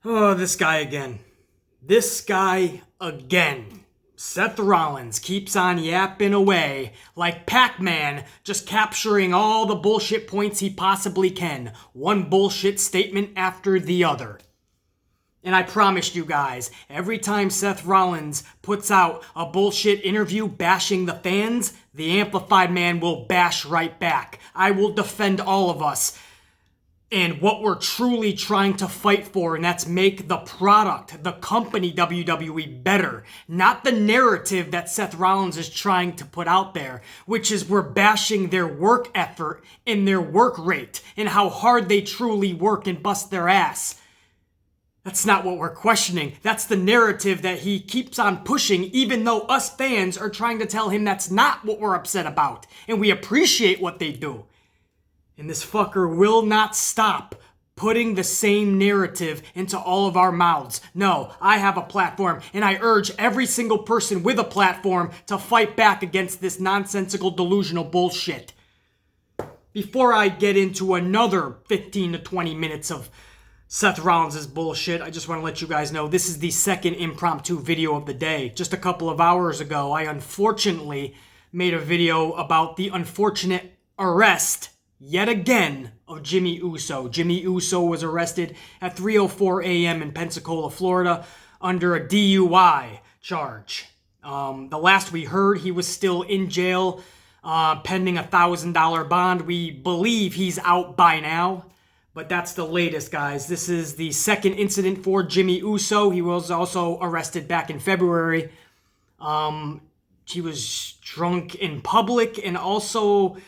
Oh, this guy again. This guy again. Seth Rollins keeps on yapping away like Pac-Man, just capturing all the bullshit points he possibly can. One bullshit statement after the other. And I promised you guys, every time Seth Rollins puts out a bullshit interview bashing the fans, the Amplified Man will bash right back. I will defend all of us and what we're truly trying to fight for, and that's make the product, the company WWE better. Not the narrative that Seth Rollins is trying to put out there, which is we're bashing their work effort and their work rate and how hard they truly work and bust their ass. That's not what we're questioning. That's the narrative that he keeps on pushing, even though us fans are trying to tell him that's not what we're upset about. And we appreciate what they do. And this fucker will not stop putting the same narrative into all of our mouths. No, I have a platform, and I urge every single person with a platform to fight back against this nonsensical, delusional bullshit. Before I get into another 15 to 20 minutes of Seth Rollins' bullshit, I just want to let you guys know this is the second impromptu video of the day. Just a couple of hours ago, I unfortunately made a video about the unfortunate arrest, yet again, of Jimmy Uso. Jimmy Uso was arrested at 3:04 a.m. in Pensacola, Florida, under a DUI charge. The last we heard, he was still in jail, pending a $1,000 bond. We believe he's out by now. But that's the latest, guys. This is the second incident for Jimmy Uso. He was also arrested back in February. He was drunk in public and also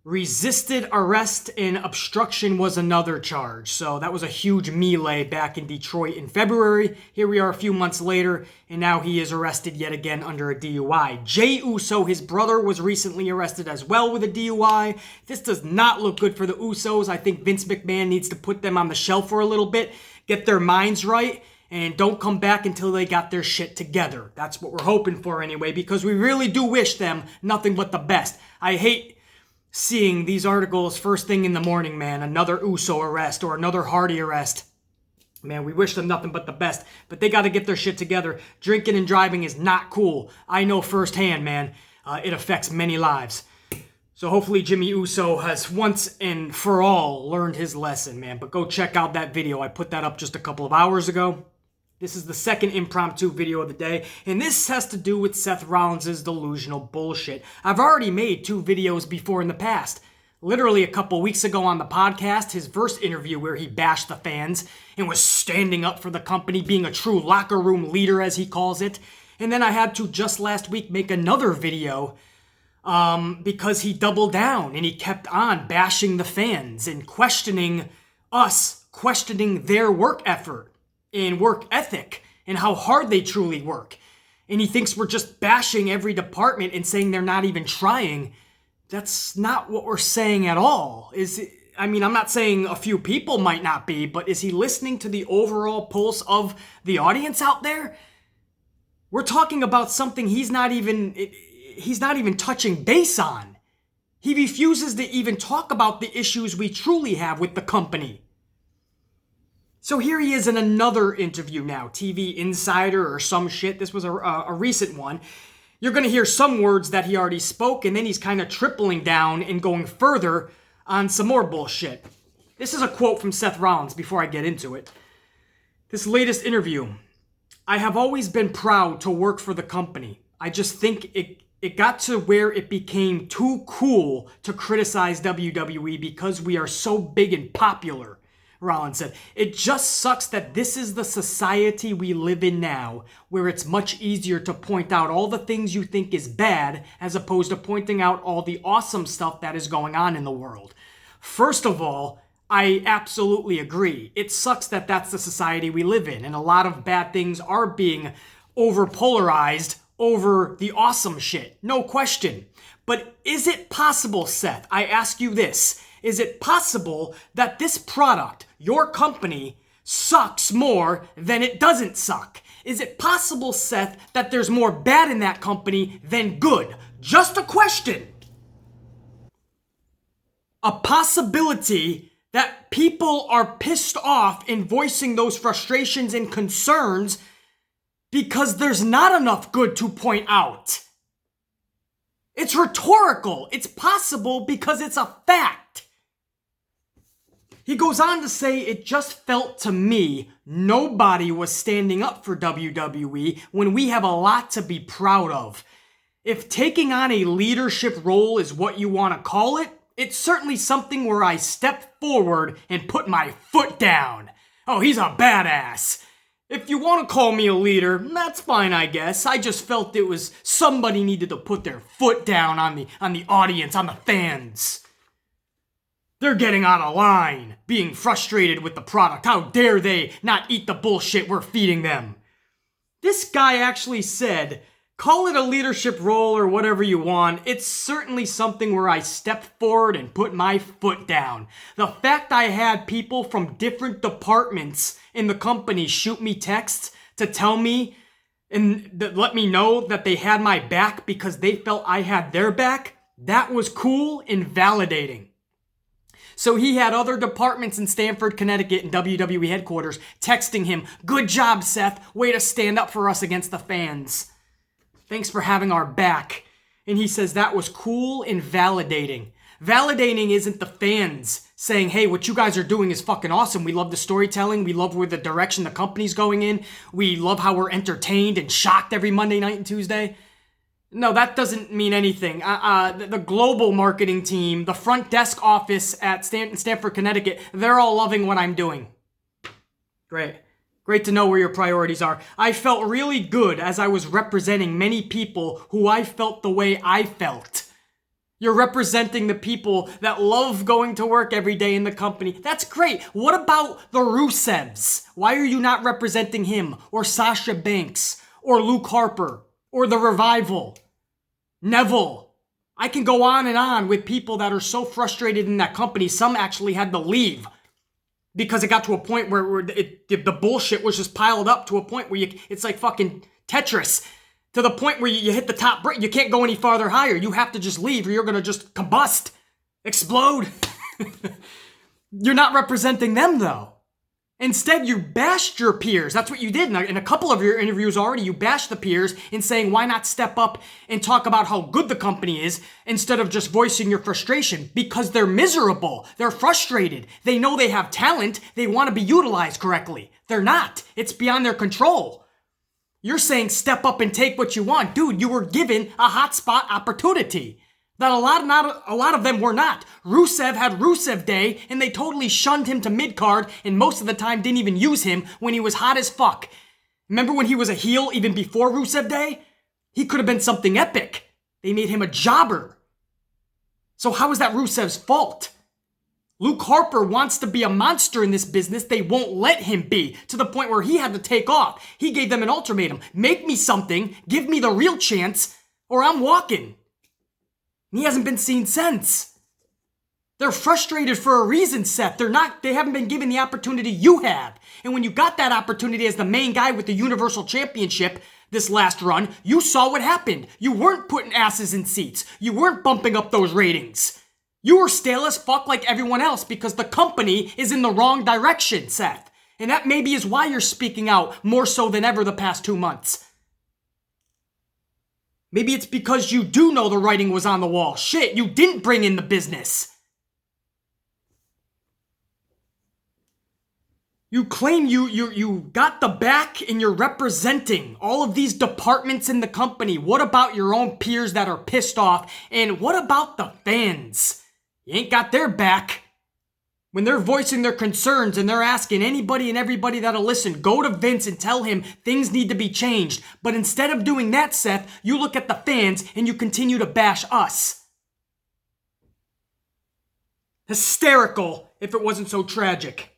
resisted arrest, and obstruction was another charge. So that was a huge melee back in Detroit in February. Here we are a few months later, and now he is arrested yet again under a DUI. Jey Uso, his brother, was recently arrested as well with a DUI. This does not look good for the Usos. I think Vince McMahon needs to put them on the shelf for a little bit, get their minds right, and don't come back until they got their shit together. That's what we're hoping for anyway, because we really do wish them nothing but the best. I hate seeing these articles first thing in the morning, man. Another Uso arrest or another Hardy arrest. Man, we wish them nothing but the best, but they got to get their shit together. Drinking and driving is not cool. I know firsthand, man. It affects many lives. So hopefully Jimmy Uso has once and for all learned his lesson, man. But go check out that video. I put that up just a couple of hours ago. This is the second impromptu video of the day, and this has to do with Seth Rollins' delusional bullshit. I've already made 2 videos before in the past. Literally a couple weeks ago on the podcast, his first interview where he bashed the fans and was standing up for the company, being a true locker room leader, as he calls it. And then I had to just last week make another video because he doubled down and he kept on bashing the fans and questioning us, questioning their work effort and work ethic and how hard they truly work. And he thinks we're just bashing every department and saying they're not even trying. That's not what we're saying at all. I'm not saying a few people might not be, but is he listening to the overall pulse of the audience out there? We're talking about something he's not even touching base on. He refuses to even talk about the issues we truly have with the company. So here he is in another interview now, TV Insider or some shit. This was a recent one. You're going to hear some words that he already spoke, and then he's kind of tripling down and going further on some more bullshit. This is a quote from Seth Rollins before I get into it. This latest interview. I have always been proud to work for the company. I just think it got to where it became too cool to criticize WWE because we are so big and popular. Rollins said, it just sucks that this is the society we live in now, where it's much easier to point out all the things you think is bad as opposed to pointing out all the awesome stuff that is going on in the world. First of all, I absolutely agree. It sucks that that's the society we live in, and a lot of bad things are being overpolarized over the awesome shit. No question. But is it possible, Seth, I ask you this, is it possible that this product, your company, sucks more than it doesn't suck? Is it possible, Seth, that there's more bad in that company than good? Just a question. A possibility that people are pissed off in voicing those frustrations and concerns because there's not enough good to point out. It's rhetorical. It's possible because it's a fact. He goes on to say, it just felt to me nobody was standing up for WWE when we have a lot to be proud of. If taking on a leadership role is what you want to call it, it's certainly something where I step forward and put my foot down. Oh, he's a badass. If you want to call me a leader, that's fine, I guess. I just felt it was somebody needed to put their foot down on the audience, on the fans. They're getting out of line, being frustrated with the product. How dare they not eat the bullshit we're feeding them? This guy actually said, call it a leadership role or whatever you want. It's certainly something where I step forward and put my foot down. The fact I had people from different departments in the company shoot me texts to tell me and let me know that they had my back because they felt I had their back, that was cool and validating. So he had other departments in Stamford, Connecticut, and WWE headquarters texting him, good job, Seth. Way to stand up for us against the fans. Thanks for having our back. And he says that was cool and validating. Validating isn't the fans saying, hey, what you guys are doing is fucking awesome. We love the storytelling. We love where the direction the company's going in. We love how we're entertained and shocked every Monday night and Tuesday. No, that doesn't mean anything. The global marketing team, the front desk office at Stamford, Connecticut, they're all loving what I'm doing. Great. Great to know where your priorities are. I felt really good as I was representing many people who I felt the way I felt. You're representing the people that love going to work every day in the company. That's great. What about the Rusevs? Why are you not representing him or Sasha Banks or Luke Harper or the Revival? Neville. I can go on and on with people that are so frustrated in that company. Some actually had to leave because it got to a point where the bullshit was just piled up to a point where it's like fucking Tetris. To the point where you hit the top brick, you can't go any farther higher. You have to just leave or you're going to just combust, explode. You're not representing them though. Instead, you bashed your peers. That's what you did in a couple of your interviews already. You bashed the peers in saying, why not step up and talk about how good the company is instead of just voicing your frustration? Because they're miserable. They're frustrated. They know they have talent. They want to be utilized correctly. They're not. It's beyond their control. You're saying step up and take what you want. Dude, you were given a hotspot opportunity that a lot of them were not. Rusev had Rusev Day, and they totally shunned him to mid-card, and most of the time didn't even use him when he was hot as fuck. Remember when he was a heel even before Rusev Day? He could have been something epic. They made him a jobber. So how is that Rusev's fault? Luke Harper wants to be a monster in this business. They won't let him be, to the point where he had to take off. He gave them an ultimatum. Make me something, give me the real chance, or I'm walking. And he hasn't been seen since. They're frustrated for a reason, Seth. They haven't been given the opportunity you have. And when you got that opportunity as the main guy with the Universal Championship this last run, you saw what happened. You weren't putting asses in seats. You weren't bumping up those ratings. You were stale as fuck like everyone else because the company is in the wrong direction, Seth. And that maybe is why you're speaking out more so than ever the past 2 months. Maybe it's because you do know the writing was on the wall. Shit, you didn't bring in the business. You claim you got the back and you're representing all of these departments in the company. What about your own peers that are pissed off? And what about the fans? You ain't got their back. When they're voicing their concerns and they're asking anybody and everybody that'll listen, go to Vince and tell him things need to be changed. But instead of doing that, Seth, you look at the fans and you continue to bash us. Hysterical if it wasn't so tragic.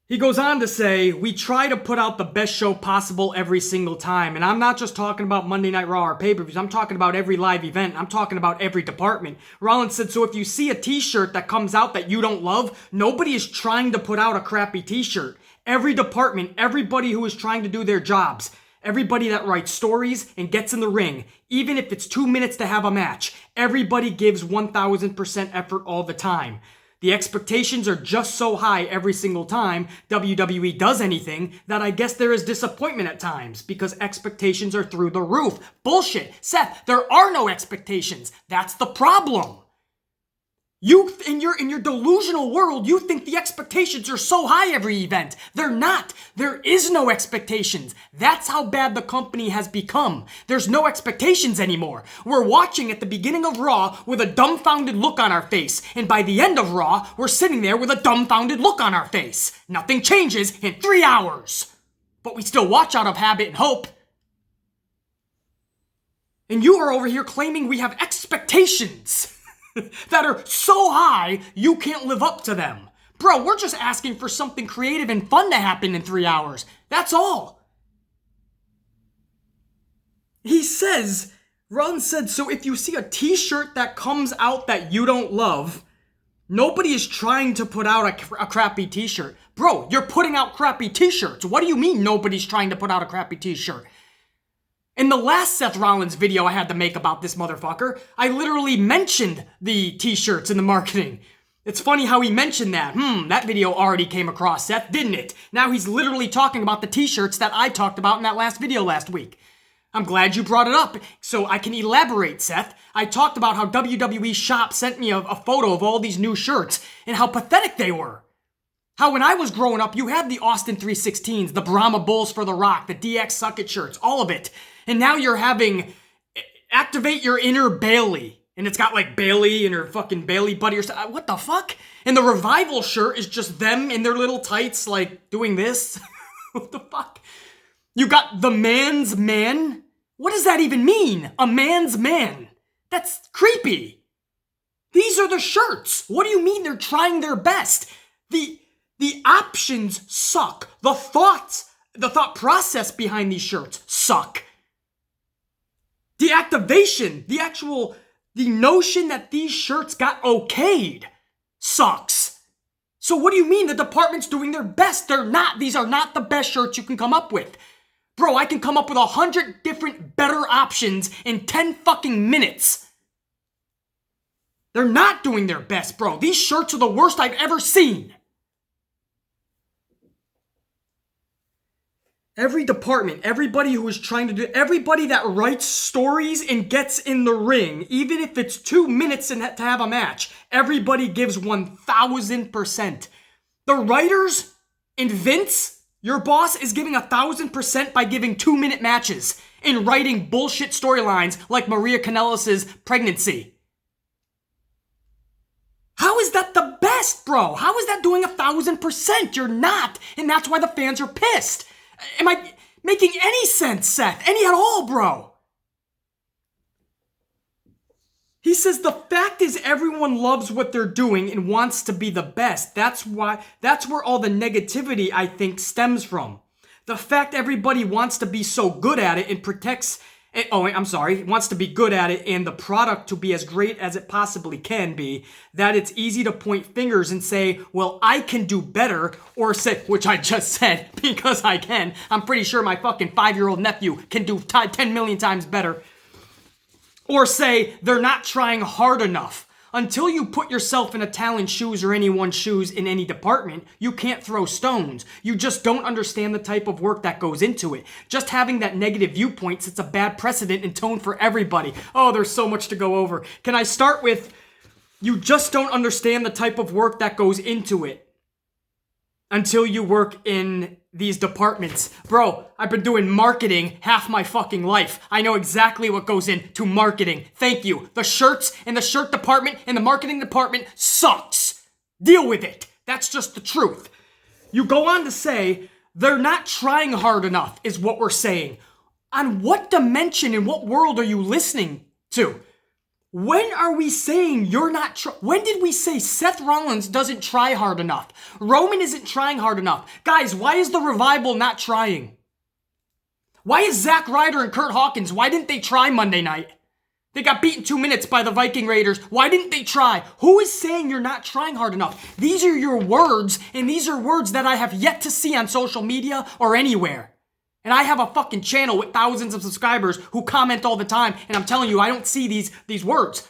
He goes on to say, we try to put out the best show possible every single time. And I'm not just talking about Monday Night Raw or pay-per-views. I'm talking about every live event. I'm talking about every department. Rollins said, so if you see a t-shirt that comes out that you don't love, nobody is trying to put out a crappy t-shirt. Every department, everybody who is trying to do their jobs Everybody that writes stories and gets in the ring, even if it's 2 minutes to have a match, everybody gives 1000% effort all the time. The expectations are just so high every single time WWE does anything that I guess there is disappointment at times because expectations are through the roof. Bullshit. Seth, there are no expectations. That's the problem. You, in your delusional world, you think the expectations are so high every event. They're not. There is no expectations. That's how bad the company has become. There's no expectations anymore. We're watching at the beginning of Raw with a dumbfounded look on our face. And by the end of Raw, we're sitting there with a dumbfounded look on our face. Nothing changes in 3 hours. But we still watch out of habit and hope. And you are over here claiming we have expectations that are so high, you can't live up to them. Bro, we're just asking for something creative and fun to happen in 3 hours. That's all. He says, Rollins said, so if you see a t-shirt that comes out that you don't love, nobody is trying to put out a crappy t-shirt. Bro, you're putting out crappy t-shirts. What do you mean nobody's trying to put out a crappy t-shirt? In the last Seth Rollins video I had to make about this motherfucker, I literally mentioned the t-shirts in the marketing. It's funny how he mentioned that. That video already came across, Seth, didn't it? Now he's literally talking about the t-shirts that I talked about in that last video last week. I'm glad you brought it up, so I can elaborate, Seth. I talked about how WWE Shop sent me a photo of all these new shirts and how pathetic they were. How when I was growing up, you had the Austin 316s, the Brahma Bulls for The Rock, the DX Suck It shirts, all of it. And now you're having activate your inner Bailey. And it's got like Bailey and her fucking Bailey buddy or something. What the fuck? And the Revival shirt is just them in their little tights like doing this. What the fuck? You got the man's man? What does that even mean? A man's man? That's creepy. These are the shirts. What do you mean they're trying their best? The options suck. The thought process behind these shirts suck. The activation, the notion that these shirts got okayed sucks. So what do you mean the department's doing their best? They're not. These are not the best shirts you can come up with. Bro, I can come up with 100 different better options in 10 fucking minutes. They're not doing their best, bro. These shirts are the worst I've ever seen. Every department, everybody who is trying to do, everybody that writes stories and gets in the ring, even if it's 2 minutes to have a match, everybody gives 1000%. The writers and Vince, your boss, is giving 1000% by giving 2-minute matches and writing bullshit storylines like Maria Kanellis' pregnancy. How is that the best, bro? How is that doing 1000%? You're not, and that's why the fans are pissed. Am I making any sense, Seth? Any at all, bro? He says the fact is everyone loves what they're doing and wants to be the best. That's where all the negativity, I think, stems from. The fact everybody wants to be so good at it and wants to be good at it and the product to be as great as it possibly can be, that it's easy to point fingers and say, well, I can do better, or say, which I just said, because I can. I'm pretty sure my fucking 5-year-old nephew can do 10 million times better. Or say, they're not trying hard enough. Until you put yourself in a talent's shoes or anyone's shoes in any department, you can't throw stones. You just don't understand the type of work that goes into it. Just having that negative viewpoint sets a bad precedent and tone for everybody. Oh, there's so much to go over. Can I start with, you just don't understand the type of work that goes into it until you work in these departments. Bro, I've been doing marketing half my fucking life. I know exactly what goes into marketing. Thank you. The shirts and the shirt department and the marketing department sucks. Deal with it. That's just the truth. You go on to say, they're not trying hard enough, is what we're saying. On what dimension, in what world are you listening to? When are we saying you're not when did we say Seth Rollins doesn't try hard enough? Roman isn't trying hard enough. Guys, why is the Revival not trying? Why is Zack Ryder and Kurt Hawkins, why didn't they try Monday night? They got beaten 2 minutes by the Viking Raiders. Why didn't they try? Who is saying you're not trying hard enough? These are your words, and these are words that I have yet to see on social media or anywhere. And I have a fucking channel with thousands of subscribers who comment all the time, and I'm telling you, I don't see these words.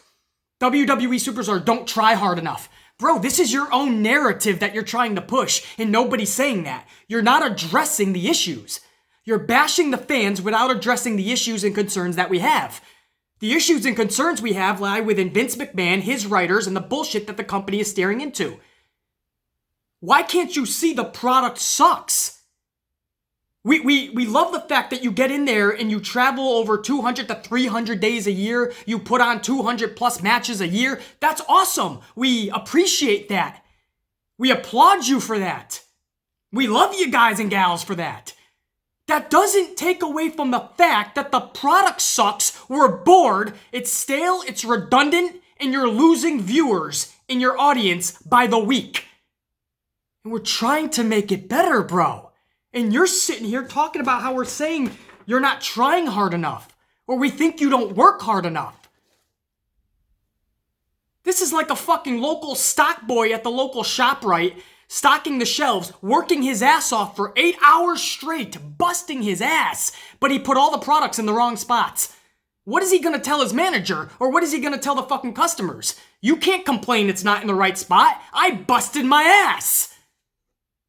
WWE superstar don't try hard enough. Bro, this is your own narrative that you're trying to push, and nobody's saying that. You're not addressing the issues. You're bashing the fans without addressing the issues and concerns that we have. The issues and concerns we have lie within Vince McMahon, his writers, and the bullshit that the company is staring into. Why can't you see the product sucks? We love the fact that you get in there and you travel over 200 to 300 days a year. You put on 200 plus matches a year. That's awesome. We appreciate that. We applaud you for that. We love you guys and gals for that. That doesn't take away from the fact that the product sucks. We're bored. It's stale. It's redundant. And you're losing viewers in your audience by the week. And we're trying to make it better, bro. And you're sitting here talking about how we're saying you're not trying hard enough, or we think you don't work hard enough. This is like a fucking local stock boy at the local ShopRite, stocking the shelves, working his ass off for 8 hours straight, busting his ass, but he put all the products in the wrong spots. What is he gonna tell his manager, or what is he gonna tell the fucking customers? You can't complain it's not in the right spot. I busted my ass.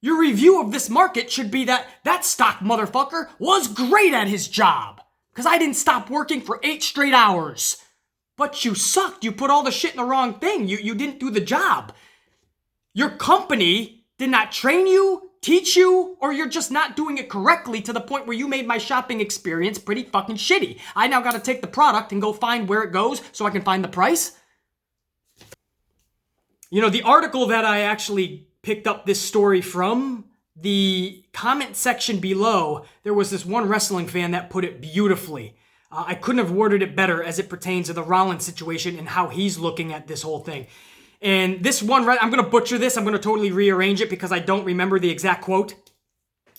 Your review of this market should be that stock motherfucker was great at his job. Because I didn't stop working for 8 straight hours. But you sucked. You put all the shit in the wrong thing. You didn't do the job. Your company did not train you, teach you, or you're just not doing it correctly to the point where you made my shopping experience pretty fucking shitty. I now gotta take the product and go find where it goes so I can find the price. You know, the article that I actually picked up this story from, the comment section below, there was this one wrestling fan that put it beautifully. I couldn't have worded it better as it pertains to the Rollins situation and how he's looking at this whole thing. And this one, I'm going to butcher this. I'm going to totally rearrange it because I don't remember the exact quote.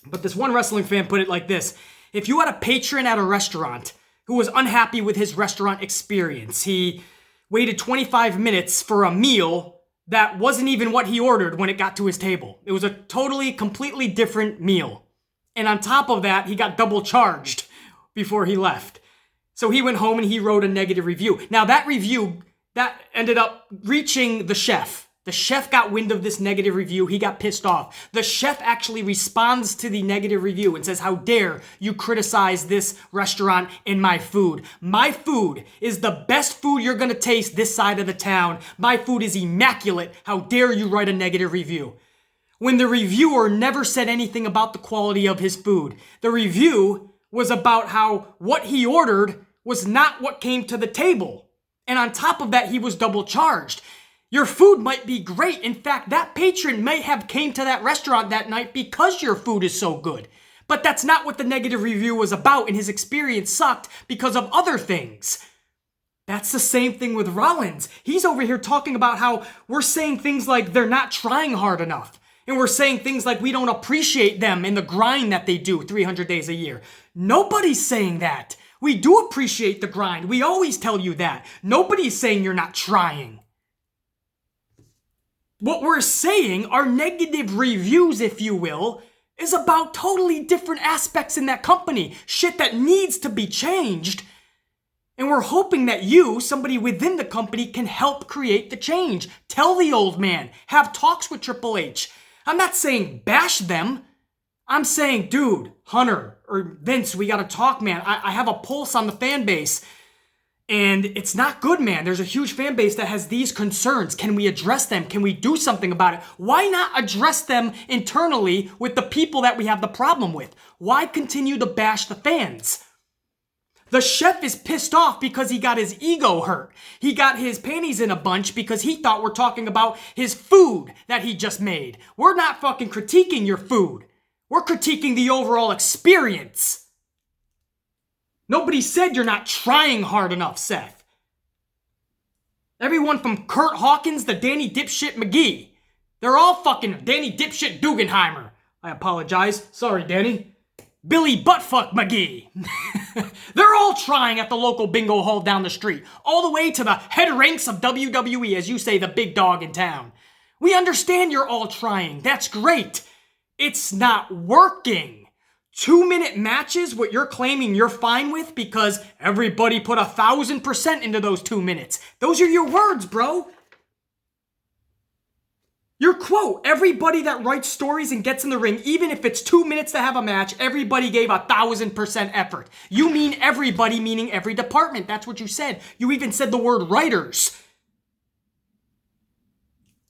But this one wrestling fan put it like this. If you had a patron at a restaurant who was unhappy with his restaurant experience, he waited 25 minutes for a meal that wasn't even what he ordered when it got to his table. It was a totally, completely different meal. And on top of that, he got double charged before he left. So he went home and he wrote a negative review. Now that review, that ended up reaching the chef. The chef got wind of this negative review. He got pissed off. The chef actually responds to the negative review and says, "How dare you criticize this restaurant and my food? My food is the best food you're going to taste this side of the town. My food is immaculate. How dare you write a negative review?" When the reviewer never said anything about the quality of his food. The review was about how what he ordered was not what came to the table. And on top of that, he was double charged. Your food might be great. In fact, that patron may have came to that restaurant that night because your food is so good. But that's not what the negative review was about, and his experience sucked because of other things. That's the same thing with Rollins. He's over here talking about how we're saying things like they're not trying hard enough. And we're saying things like we don't appreciate them and the grind that they do 300 days a year. Nobody's saying that. We do appreciate the grind. We always tell you that. Nobody's saying you're not trying. What we're saying, our negative reviews, if you will, is about totally different aspects in that company. Shit that needs to be changed. And we're hoping that you, somebody within the company, can help create the change. Tell the old man. Have talks with Triple H. I'm not saying bash them. I'm saying, dude, Hunter, or Vince, we gotta talk, man. I have a pulse on the fan base. And it's not good, man. There's a huge fan base that has these concerns. Can we address them? Can we do something about it? Why not address them internally with the people that we have the problem with? Why continue to bash the fans? The chef is pissed off because he got his ego hurt. He got his panties in a bunch because he thought we're talking about his food that he just made. We're not fucking critiquing your food. We're critiquing the overall experience. Nobody said you're not trying hard enough, Seth. Everyone from Kurt Hawkins to Danny Dipshit McGee. They're all fucking Danny Dipshit Guggenheimer. I apologize. Sorry, Danny. Billy Buttfuck McGee. They're all trying at the local bingo hall down the street. All the way to the head ranks of WWE, as you say, the big dog in town. We understand you're all trying. That's great. It's not working. 2-minute matches, what you're claiming you're fine with because everybody put 1,000% into those 2 minutes. Those are your words, bro. Your quote, everybody that writes stories and gets in the ring, even if it's 2 minutes to have a match, everybody gave 1,000% effort. You mean everybody, meaning every department. That's what you said. You even said the word writers.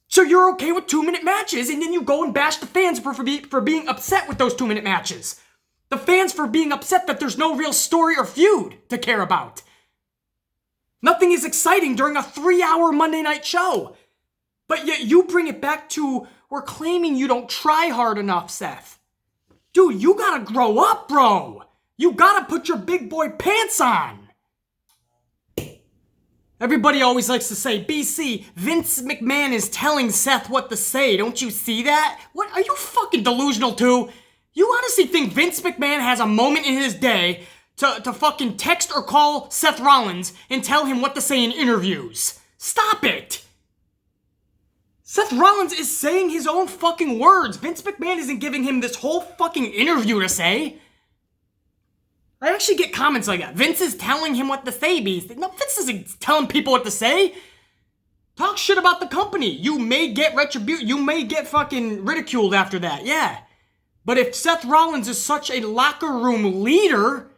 So you're okay with 2-minute matches, and then you go and bash the fans for being upset with those 2-minute matches. The fans for being upset that there's no real story or feud to care about. Nothing is exciting during a 3-hour Monday night show. But yet you bring it back to, we're claiming you don't try hard enough, Seth. Dude, you gotta grow up, bro. You gotta put your big boy pants on. Everybody always likes to say, BC, Vince McMahon is telling Seth what to say. Don't you see that? What, are you fucking delusional too? You honestly think Vince McMahon has a moment in his day to fucking text or call Seth Rollins and tell him what to say in interviews? Stop it! Seth Rollins is saying his own fucking words. Vince McMahon isn't giving him this whole fucking interview to say. I actually get comments like that. Vince is telling him what to say, Beast. No, Vince isn't telling people what to say. Talk shit about the company. You may get you may get fucking ridiculed after that, yeah. But if Seth Rollins is such a locker room leader,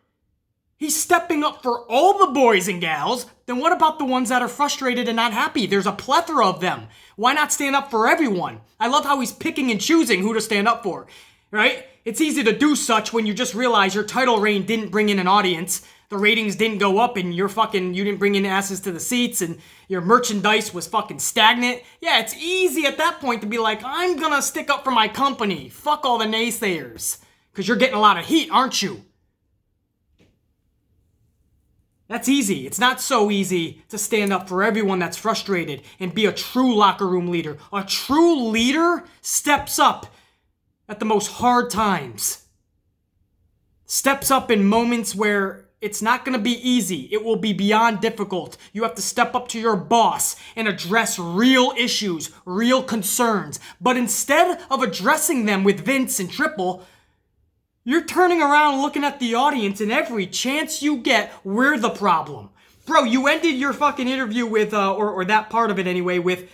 he's stepping up for all the boys and gals, then what about the ones that are frustrated and not happy? There's a plethora of them. Why not stand up for everyone? I love how he's picking and choosing who to stand up for, right? It's easy to do such when you just realize your title reign didn't bring in an audience, the ratings didn't go up, and you didn't bring in asses to the seats, and your merchandise was fucking stagnant. Yeah, it's easy at that point to be like, I'm gonna stick up for my company. Fuck all the naysayers. Because you're getting a lot of heat, aren't you? That's easy. It's not so easy to stand up for everyone that's frustrated and be a true locker room leader. A true leader steps up at the most hard times. Steps up in moments where it's not going to be easy. It will be beyond difficult. You have to step up to your boss and address real issues, real concerns. But instead of addressing them with Vince and Triple, you're turning around looking at the audience, and every chance you get, we're the problem. Bro, you ended your fucking interview with, or that part of it anyway, with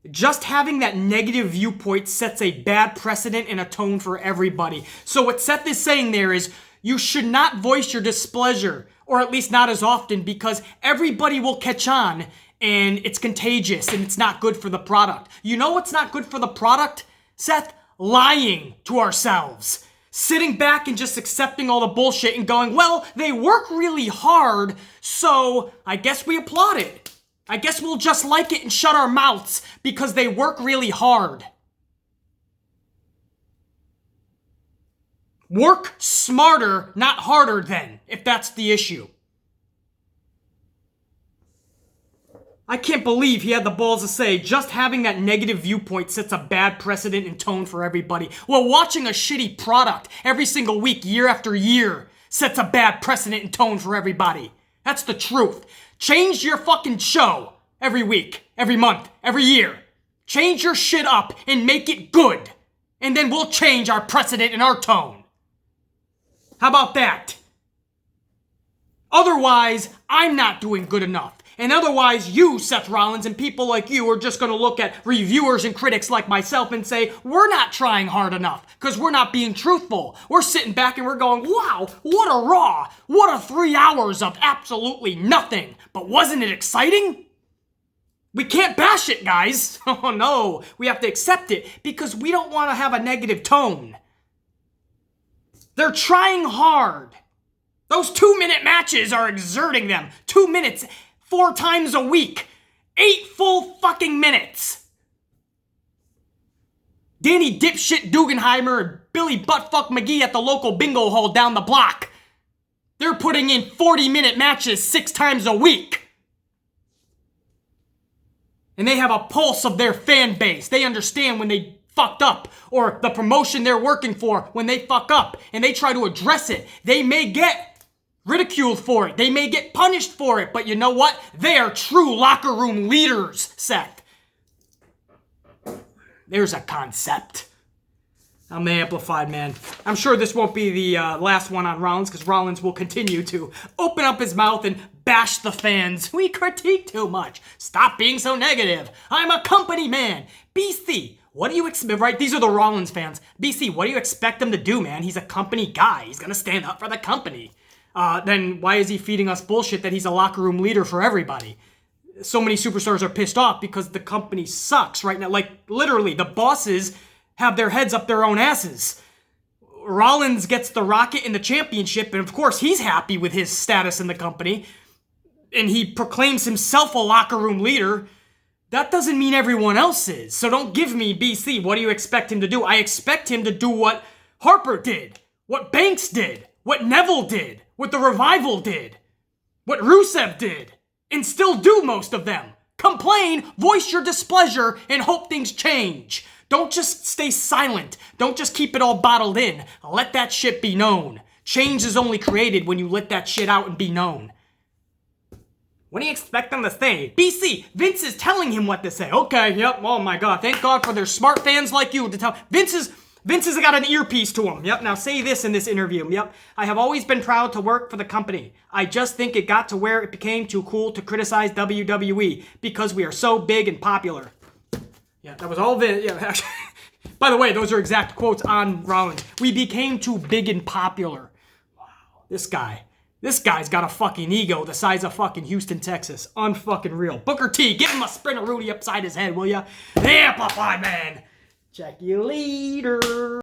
just having that negative viewpoint sets a bad precedent and a tone for everybody. So what Seth is saying there is, you should not voice your displeasure, or at least not as often, because everybody will catch on, and it's contagious, and it's not good for the product. You know what's not good for the product, Seth? Lying to ourselves. Sitting back and just accepting all the bullshit and going, well, they work really hard, so I guess we applaud it. I guess we'll just like it and shut our mouths because they work really hard. Work smarter, not harder then, if that's the issue. I can't believe he had the balls to say just having that negative viewpoint sets a bad precedent and tone for everybody. Well, watching a shitty product every single week, year after year, sets a bad precedent and tone for everybody. That's the truth. Change your fucking show every week, every month, every year. Change your shit up and make it good. And then we'll change our precedent and our tone. How about that? Otherwise, I'm not doing good enough. And otherwise, you, Seth Rollins, and people like you are just going to look at reviewers and critics like myself and say, we're not trying hard enough because we're not being truthful. We're sitting back and we're going, wow, what a Raw. What a 3 hours of absolutely nothing. But wasn't it exciting? We can't bash it, guys. Oh, no. We have to accept it because we don't want to have a negative tone. They're trying hard. Those 2-minute matches are exerting them. 2 minutes. 4 times a week. 8 full fucking minutes. Danny Dipshit Dugenheimer and Billy Buttfuck McGee at the local bingo hall down the block. They're putting in 40-minute matches 6 times a week. And they have a pulse of their fan base. They understand when they fucked up, or the promotion they're working for when they fuck up, and they try to address it. They may get ridiculed for it. They may get punished for it. But you know what? They are true locker room leaders, Seth. There's a concept. I'm the Amplified Man. I'm sure this won't be the last one on Rollins, because Rollins will continue to open up his mouth and bash the fans. We critique too much. Stop being so negative. I'm a company man. BC, what do you expect? Right, these are the Rollins fans. BC, what do you expect him to do, man? He's a company guy. He's going to stand up for the company. Then why is he feeding us bullshit that he's a locker room leader for everybody? So many superstars are pissed off because the company sucks right now. Like, literally, the bosses have their heads up their own asses. Rollins gets the Rocket in the championship, and of course he's happy with his status in the company, and he proclaims himself a locker room leader. That doesn't mean everyone else is. So don't give me BC. What do you expect him to do? I expect him to do what Harper did, what Banks did, what Neville did, what the Revival did, what Rusev did, and still do most of them. Complain, voice your displeasure, and hope things change. Don't just stay silent. Don't just keep it all bottled in. Let that shit be known. Change is only created when you let that shit out and be known. What do you expect them to say? BC, Vince is telling him what to say. Okay, yep, oh my god. Thank God for their smart fans like you to tell. Vince has got an earpiece to him. Yep, now say this in this interview. Yep, I have always been proud to work for the company. I just think it got to where it became too cool to criticize WWE because we are so big and popular. Yeah, that was all Vince. Yeah, actually, by the way, those are exact quotes on Rollins. We became too big and popular. Wow, this guy's got a fucking ego the size of fucking Houston, Texas. Unfucking real. Booker T, give him a Sprinter Rudy upside his head, will ya? Amplify, man. Check you later.